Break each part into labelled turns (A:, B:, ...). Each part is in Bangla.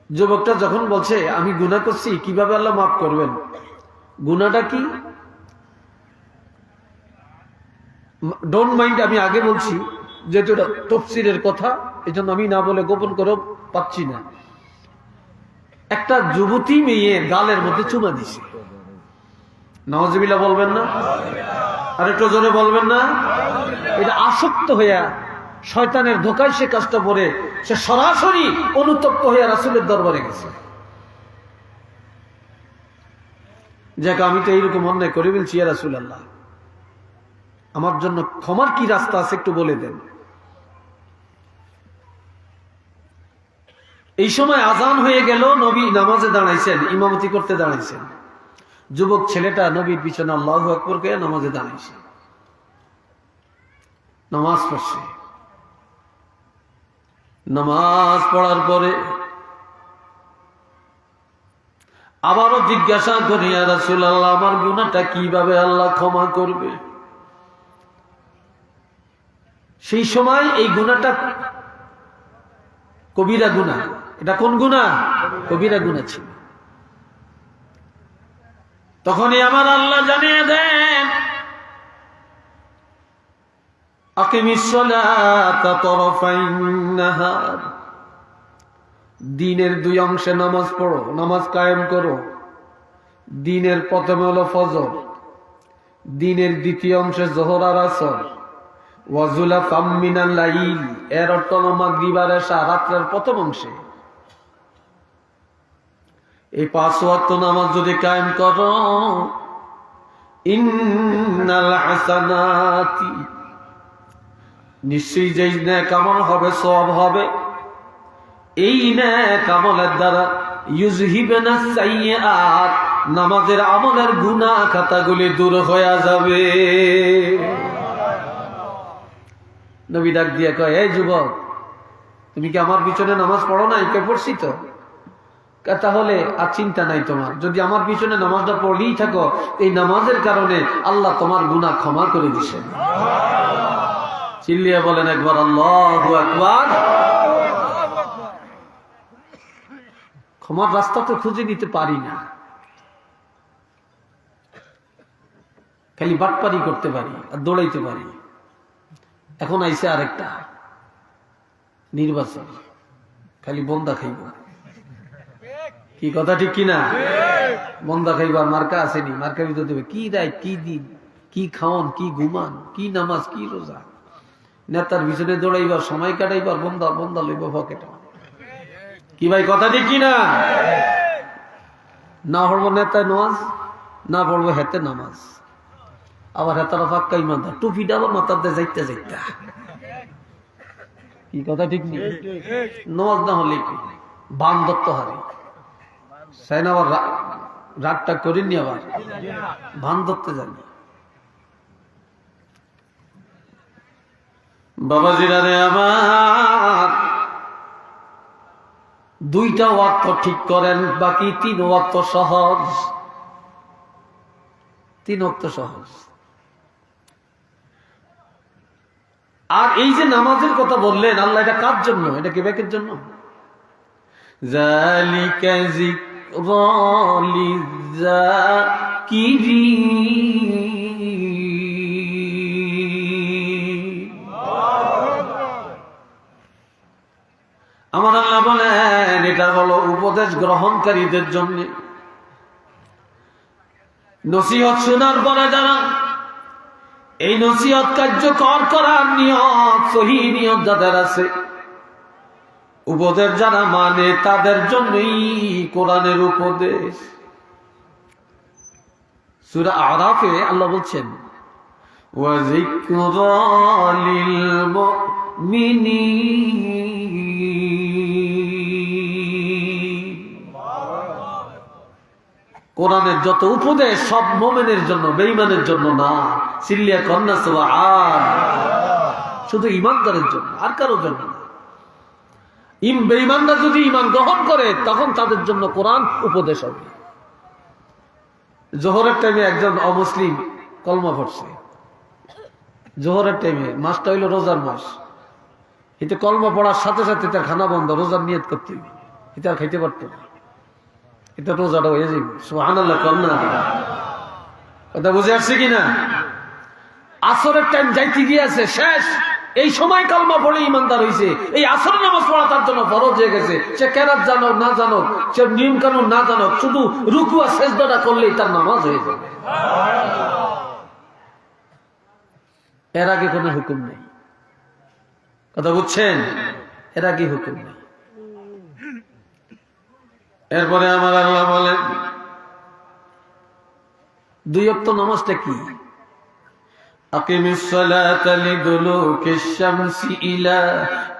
A: যুবকটা যখন বলছে আমি গুনাহ করছি, কিভাবে আল্লাহ মাফ করবেন, গুনাহটা কি? ডোন্ট মাইন্ড, আমি আগে বলছি যেহেতু এটা তাফসীরের কথা, এই জন্য আমি না বলে গোপন করে পাচ্ছি না। একটা যুবতী মেয়ে গালের মধ্যে চুমা দিছে, নাউজুবিল্লাহ বলবেন না? আর একটু জোরে বলবেন না? এটা আসক্ত হইয়া শয়তানের ধোকায় সে কাজটা করে সে সরাসরি অনুতপ্ত হইয়া রাসূলের দরবারে গেছে, যাক আমি তো এইরকম অন্যায় করে বলছি, ইয়া রাসূলুল্লাহ আমার জন্য ক্ষমার কি রাস্তা আছে একটু বলে দেন। এই সময় আজান হয়ে গেল, নবী নামাজে দাঁড়াইছেন, ইমামতি করতে দাঁড়াইছেন। যুবক ছেলেটা নবীর পিছনে আল্লাহু আকবার কে নামাজে দাঁড়াইছে, নামাজ পড়ছে। নামাজ পড়ার পরে আবারও জিজ্ঞাসা করি, ইয়া রাসূলুল্লাহ আমার গুনাহটা কিভাবে আল্লাহ ক্ষমা করবে? সেই সময় এই গুনাহটা কবিরা গুনাহ। এটা কোন গুনাহ? কবিরা গুনাহ ছিল। তখনই আমার আল্লাহ জানিয়ে দেন, আকিমিস সালাতা তরফাইন নাহার, দিনের দুই অংশে নামাজ পড়ো, নামাজ কায়েম করো। দিনের প্রথমে হলো ফজর, দিনের দ্বিতীয় অংশে যোহর আর আসর, ওয়াজুলাফাম মিনাল লাইল, এর অর্থ হলো মাগরিব আর এশা, রাতের প্রথম অংশে। এই 5 ওয়াক্ত নামাজ যদি কায়েম করো, ইন্নাল হাসানাতি, নিশ্চয়ই যেই নেক আমল হবে সওয়াব হবে, এই নেক আমলের দ্বারা ইউযহিবানাস সাইয়্যাত, নামাজের আমলের গুনাহ খাতাগুলি দূর হয়ে যাবে। নবী ডাক দিয়ে কয়, এই যুবক তুমি কি আমার পিছনে নামাজ পড়ো নাই? কে পড়ছি তো। তাহলে আর চিন্তা নাই তোমার, যদি আমার পিছনে নামাজটা পড়লেই থাকো, এই নামাজের কারণে আল্লাহ তোমার গুনাহ ক্ষমা করে দিয়েছেন। চিল্লিয়ে বলেন একবার আল্লাহু আকবার। ক্ষমার রাস্তা তো খুঁজে নিতে পারি না, খালি বাটপারি করতে পারি আর দৌড়াইতে পারি। এখন আইছে আরেকটা নির্বাচন, খালি বন্দা খাইব। কি কথা ঠিক কিনা? বন্দা খাইবা, মার্কা আসেনি, মার্কা ভিতর দেবে কি রায়, কি দিন, কি খাওয়ান, কি ঘুমান, কি নামাজ, কি রোজা। নেতার পিছনে দৌড়াইবার, সময় কাটাইবার, বন্দা বন্দা লইব পকেটে। কি ভাই কথা ঠিক কিনা? না পড়বো নেতায় নামাজ, না পড়বো হেতে নামাজ, আবার হেতারা ফাক্কা ইমানদার, টুপিটা আবার মাথার দিয়ে যাইতে যাইতে। কি কথা ঠিক নেই? নামাজ না হলে কি বান দত্ত হারে সাইন, আবার রাতটা করিনি, আবার ভান ধরতে জানি। বাবাজিরা রে আমার, 2টা ওয়াক্ত ঠিক করেন, বাকি 3 ওয়াক্ত সহজ। 3 ওয়াক্ত সহজ। আর এই যে নামাজের কথা বললেন আল্লাহ, এটা কার জন্য? এটা কি ব্যাকের জন্য? যালিকা যিকরা লিযাকিরিন। আমার আল্লাহ বলেন এটা হলো উপদেশ গ্রহণকারীদের জন্য। নসিহত শোনার পরে যারা এই নসিহত কার্যকর করার নিয়ত, সহি নিয়ত যাদের আছে, উপদেশ যারা মানে, তাদের জন্যই কোরআনের উপদেশ। সূরা আরাফে আল্লাহ বলছেন, ওয়া যিকরা লিল মুমিনিন। কোরআনের যত উপদেশ সব মুমিনের জন্য, বেঈমানের জন্য না। সিল্লিয়া কন্যা সুবহান, শুধু ঈমানদারের জন্য, আর কারোর জন্য না। বেঈমানরা যদি ঈমান গ্রহণ করে তখন তাদের জন্য কোরআন উপদেশ হবে। জোহরের টাইমে একজন অমুসলিম কলমা পড়ছে, জোহরের টাইমে, মাসটা হইল রোজার মাস, এতে কলমা পড়ার সাথে সাথে তার খানা বন্ধ, রোজার নিয়ত করতে হবে। এটা আর খাইতে পারতো না, এটা রোজাটা হয়ে যাবে। সুবহানাল্লাহ কম না? কথা বুঝে আসছে কিনা? আসরের টাইম যাইতে গিয়েছে শেষ, এই সময় কালমা পড়ে ইমানদার হয়েছে, এই আসরের নামাজ পড়া তার জন্য ফরজ হয়ে গেছে। সে কেরাত জানো না জানো, সে নিয়ম কানুন না জানো, শুধু রুকু আর সেজদাটা করলেই তার নামাজ হয়ে যাবে। এর আগে কোনো হুকুম নেই। কথা বুঝছেন? এর আগে হুকুম নেই। এরপরে আমার আল্লাহ বলেন 2 ওয়াক্ত নামাজটা কি? আকিমিস সালাতা লিদুলুকিশ শামসি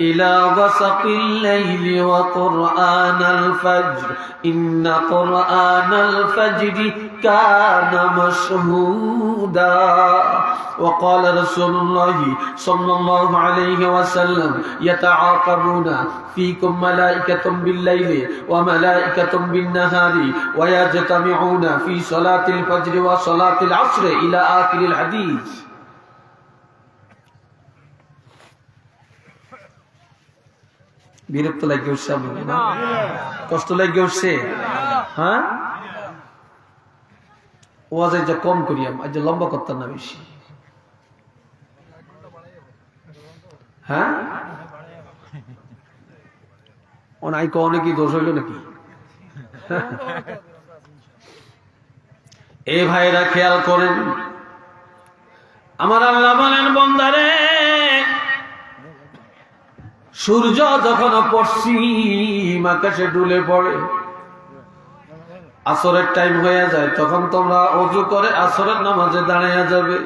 A: ইলা গাসাকিল লাইলি ওয়া কুরআনাল ফাজর ইন্না কুরআনাল ফাজরি কানা মাশহুদা। وقال رسول الله صلى الله عليه وسلم يتعاقبون فيكم ملائكة بالليل وملائكة بالنهار ويجتمعون في صلاة الفجر وصلاة العصر إلى آخر الحديث। বিরক্ত লাগে উঠছে, কষ্ট লাগে উঠছে। হ্যাঁ, ওয়াজ যা কম করিয়াম, আজ লম্বা করতাম না বেশি। হ্যাঁ, অনেকই দোষ হইল নাকি? এ ভাইরা খেয়াল করেন, আমার আল্লাহ বলেন বান্দারে, সূর্য যখন পশ্চিম আকাশে ডুলে পড়ে, আসরের টাইম হয়ে যায়, তখন তোমরা ওযু করে আসরের নামাজে দাঁড়িয়ে যাবে।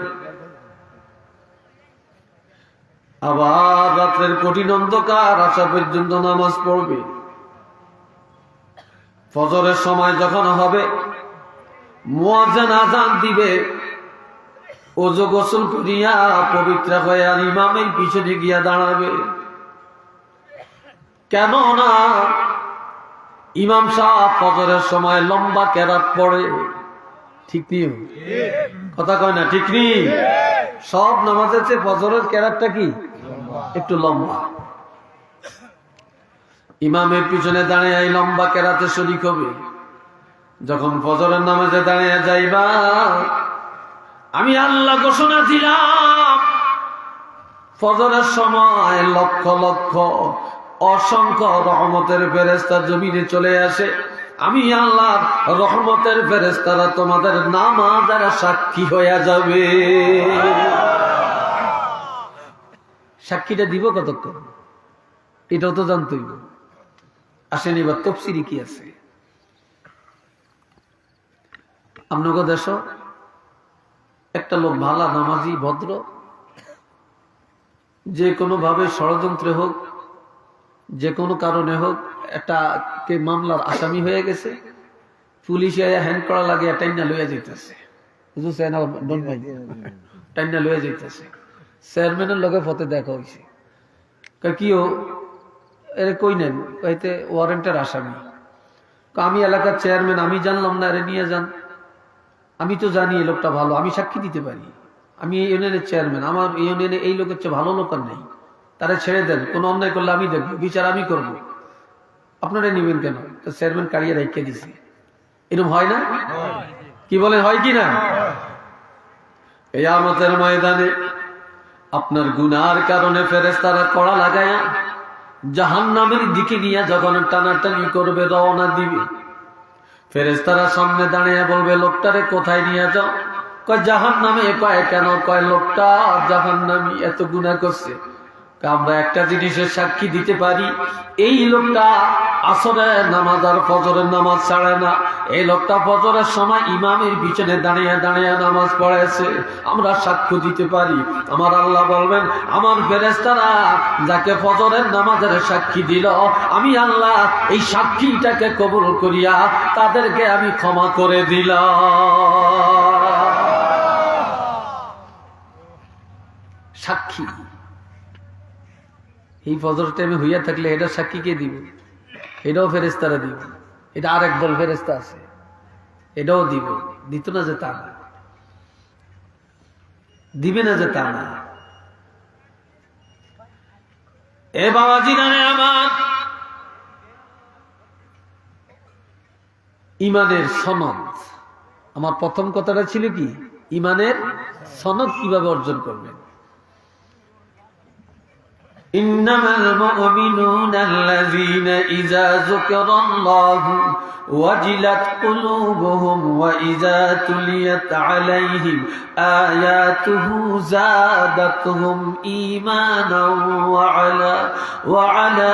A: আবার রাত্রের কঠিন অন্ধকার আসা পর্যন্ত নামাজ পড়বে। ফজরের সময় যখন হবে, মুয়াজ্জিন আযান দিবে, ওযু গোসল করিয়া পবিত্র হয়ে আর ইমামের পিছনে গিয়া দাঁড়াবে। কেন না ইমাম সাহেব ফজরের সময় লম্বা কেরাত পড়ে, ঠিক নেই? কথা কয় না, ঠিক নেই? সব নামাজের চেয়ে ফজরের কেরাতটা কি একটু লম্বা। ইমামের পিছনে দাঁড়িয়ে এই লম্বা কেরাতে শরীক হবে। যখন ফজরের নামাজে দাঁড়িয়ে যাইবা, আমি আল্লাহ ঘোষণা দিলাম, ফজরের সময় লক্ষ লক্ষ অসংখ্য রহমতের ফেরেশতা জমিনে চলে আসে। আমি আল্লাহ রহমতের ফেরেশতারা তোমাদের নামাজের সাক্ষী হয়ে যাবে। সাক্ষীটা দিব কতক্ষণ? এটাও তো জানতেই। আসেন এবার তাফসীরে কি আছে। আপনাদের দেশ একটা লোক ভালো নামাজি ভদ্র, যে কোনো ভাবে ষড়যন্ত্রে হোক, যে কোনো কারণে হোক, একটা কে মামলার আসামি হয়ে গেছে, পুলিশে হ্যান্ড করা লাগে, টাইনা লইয়া যাইতেছে, বুঝছেন? টাইনা লইয়া যাইতেছে। চেয়ারম্যানের লগে ফতে দেখা হয়েছে, কিও এর কই নেন, কইতে ওয়ারেন্টের আসামি। আমি এলাকার চেয়ারম্যান, আমি জানলাম না, এর নিয়ে যান। আমি তো জানি এই লোকটা ভালো, আমি সাক্ষী দিতে পারি, আমি এই ইউনিয়নের চেয়ারম্যান, আমার এই ইউনিয়নে এই লোকের চেয়ে ভালো লোক আর নেই, তারা ছেড়ে দেন, কোনো অন্যায় করলে আমি দেখবো, বিচার আমি করবো, আপনারা নিবেন কেন? তো চেয়ারম্যান কাড়িয়ে রেখে দিছে। এরকম হয় না? কি বলেন, হয় কি না? কিয়ামতের ময়দানে আপনার গুনার কারণে ফেরেশতারা কড়া লাগায়া জাহান্নামের দিকে নিয়ে যখন টানাটানি করবে, রওনা দিবে, ফেরেশতারা সামনে দাঁড়িয়ে বলবে, লোকটারে কোথায় নিয়ে যাও? কয় জাহান্নামে। কয় কেন? কয় লোকটা জাহান্নামী, এত গুনাহ করছে। আমরা একটা জিনিসের সাক্ষী দিতে পারি, এই লোকটা আসরের নামাজ আর ফজরের নামাজ ছাড়ে না। এই লোকটা ফজরের সময় ইমামের পিছনে দাঁড়িয়ে দাঁড়িয়ে নামাজ পড়েছে, আমরা সাক্ষ্য দিতে পারি। আমার আল্লাহ বলবেন, আমার ফেরেশতারা যাকে ফজরের নামাজের সাক্ষী দিল, আমি আল্লাহ এই সাক্ষীটাকে কবুল করিয়া তাদেরকে আমি ক্ষমা করে দিলাম। সাক্ষী এই ফজর টাইমে হইয়া থাকলে এটা সাক্ষী কে দিব? এটাও ফেরেশতারা দিব। এটা আরেক দল ফেরেশতা আছে, এটাও দিব। দিত না যে তা না, দিবে না যে তা না। এ বাবাজি, জানে আমার ইমানের সনদ। আমার প্রথম কথাটা ছিল কি, ইমানের সনদ কিভাবে অর্জন করবেন। ইন্নামাল মুমিনুনা আল্লাযীনা ইযা যুকিরাল্লাহু ওয়াজিলাত কুলুবুহুম ওয়া ইযা তুলিয়াত আলাইহিম আয়াতুহু যাদাতুহুম ঈমানান ওয়া আলা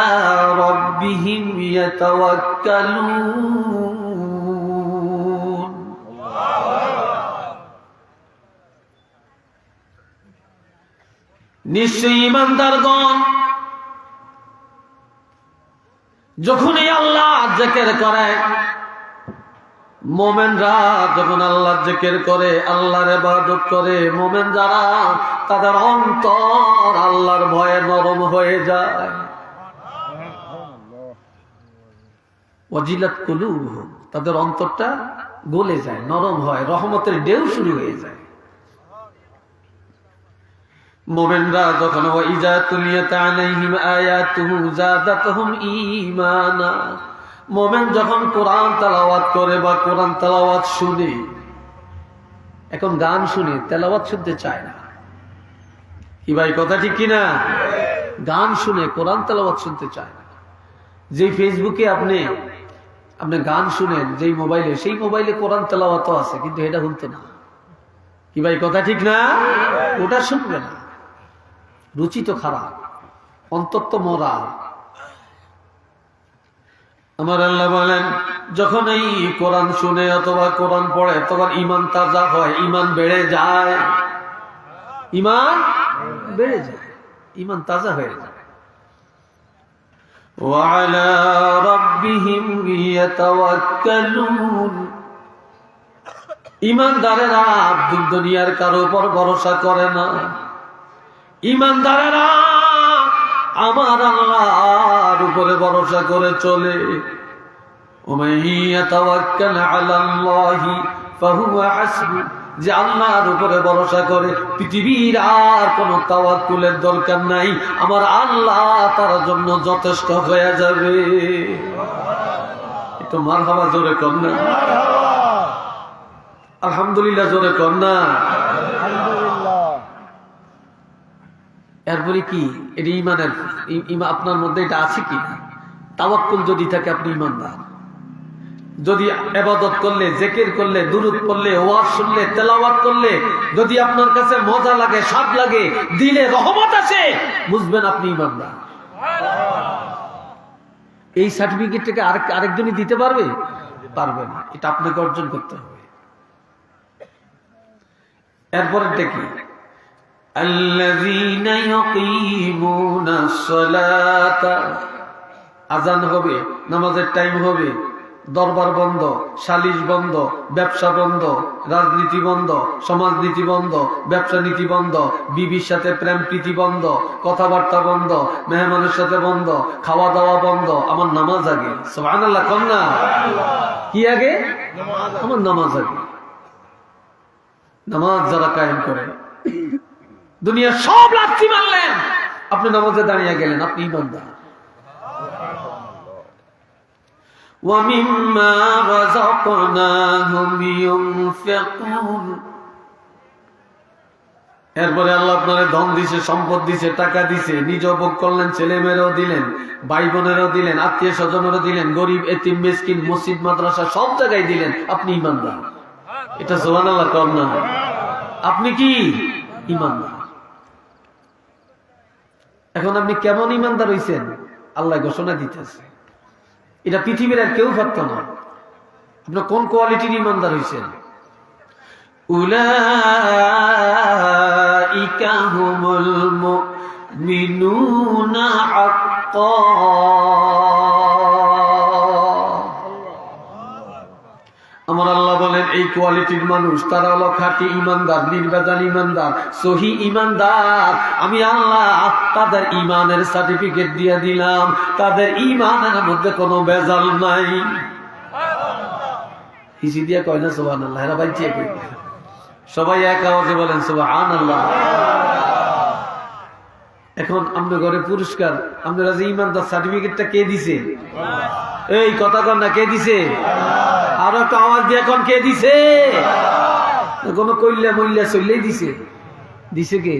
A: রাব্বিহিম ইয়াতাওয়াক্কালুন। নিশ্চয়ই ঈমানদারগণ যখনই আল্লাহ জিকির করে, মুমিনরা যখন আল্লাহ জিকির করে, আল্লাহর ইবাদত করে, মুমিন যারা তাদের অন্তর আল্লাহর ভয়ে নরম হয়ে যায়। ওয়াজিলাত কুলুবুহুম, তাদের অন্তরটা গলে যায়, নরম হয়, রহমতের ঢেউ শুরু হয়ে যায়। মুমিনরা যখন ওয়াইজা তুলিয়াত আলাইহিম আয়াতুহু যাদাতুহুম ঈমানা, মুমিন যখন কোরআন তেলাওয়াত করে বা কোরআন তেলাওয়াত শুনে, এখন গান শুনে তেলাওয়াত শুনতে চায় না, কি ভাই কথা ঠিক কিনা? গান শুনে কোরআন তেলাওয়াত শুনতে চায় না। যে ফেসবুকে আপনি গান শুনেন, যেই মোবাইলে, সেই মোবাইলে কোরআন তেলাওয়াতও আছে, কিন্তু এটা শুনতো না, কি ভাই কথা ঠিক না? ওটা শুনবে না, রুচি তো খারাপ, অন্তর তো মরা। আমার আল্লাহ বলেন, যখন এই কোরআন শুনে অথবা কোরআন পড়ে, তখন ঈমান তাজা হয়, ঈমান বেড়ে যায়, ঈমান বেড়ে যায়, ঈমান তাজা হয়ে যায়। ওয়া আলা রাব্বিহিম ইয়াতাওয়াক্কালুন, ঈমানদারেরা দুনিয়ার কারো উপর ভরসা করে না। ঈমানদারেরা আমার আল্লাহর উপরে ভরসা করে চলে। ওমাই ইয়াতাওয়াক্কাল আলাল্লাহি ফাহুয়া হাসবু, যে আল্লাহর উপরে ভরসা করে, পৃথিবীর আর কোন তাওয়াক্কুলের দরকার নাই, আমার আল্লাহ তার জন্য যথেষ্ট হয়ে যাবে। একটু মারহাবা জোরে কর না, আলহামদুলিল্লাহ জোরে কর না। এরপরে কি, এটা ঈমানের, আপনার মধ্যে এটা আছে কি না? তাওয়াক্কুল যদি থাকে, আপনি ঈমানদার। যদি ইবাদত করলে, জিকির করলে, দুরূদ পড়লে, ওয়াজ শুনলে, তেলাওয়াত করলে যদি আপনার কাছে মজা লাগে, স্বাদ লাগে, দিলে রহমত আসে, বুঝবেন আপনি ঈমানদার। এই সার্টিফিকেটটাকে আরেকজনই দিতে পারবে? পারবে না, এটা আপনাকে অর্জন করতে হবে। এরপরে দেখি, আল্লাযীনা ইয়াকিমুনাস সালাতা, আযান হবে, নামাজের টাইম হবে, দরবার বন্ধ, সালিশ বন্ধ, ব্যবসা বন্ধ, রাজনীতি বন্ধ, সমাজনীতি বন্ধ, ব্যবসা নীতি বন্ধ, বিবির সাথে প্রেম প্রীতি বন্ধ, কথাবার্তা বন্ধ, মেহমানের সাথে বন্ধ, খাওয়া দাওয়া বন্ধ, আমার নামাজ আগে। সুবহানাল্লাহ কোন না? কি আগে? আমার নামাজ আগে। নামাজ যারা কায়েম করে, দুনিয়ার সব লাথি মারলেন, আপনি নামাজে দাঁড়িয়ে গেলেন, আপনি ঈমানদার। وَمِمَّا رَزَقْنَاهُمْ يُنْفِقُونَ, এরপরে আল্লাহ আপনারে ধন দিছে, সম্পদ দিছে, টাকা দিছে, নিজে ভোগ করলেন, ছেলে মেয়েরও দিলেন, ভাই বোনেরও দিলেন, আত্মীয় স্বজনেরও দিলেন, গরিব এতিম মিসকিন, মসজিদ মাদ্রাসা সব জায়গায় দিলেন, আপনি ঈমানদার। এটা সুবহানাল্লাহ কর না? আপনি কি ঈমানদার? এখন আপনি কেমন ঈমানদার হইছেন আল্লাহ ঘোষণা দিতেছে, এটা পৃথিবীর আর কেউ পারত না। আপনার কোন কোয়ালিটির ঈমানদার হইছেন? উলাইকা হুমুল মুমিনুনা হাক্কান, আমার আল্লাহ বলেন এই কোয়ালিটির মানুষ, তারা হলো খাঁটি ঈমানদার, নির্ভেজাল ঈমানদার, সহি ঈমানদার। আমি আল্লাহ তাদের ঈমানের সার্টিফিকেট দিয়ে দিলাম, তাদের ঈমানের মধ্যে কোনো ভেজাল নাই। হিসি দিয়া কয় না সুবহানাল্লাহ? এরা বাইচে কই? সবাই এক আওয়াজে বলেন সুবহানাল্লাহ। এখন আমাদের ঘরে পুরস্কার, আপনারা যে ঈমানদার সার্টিফিকেটটা কে দিছে? এই কথা কর না, কে দিছে? আরো তো আওয়াজ দিয়ে এখন কে দিছে? কোনো কইল্লা মইল্লা চললেই দিছে কে?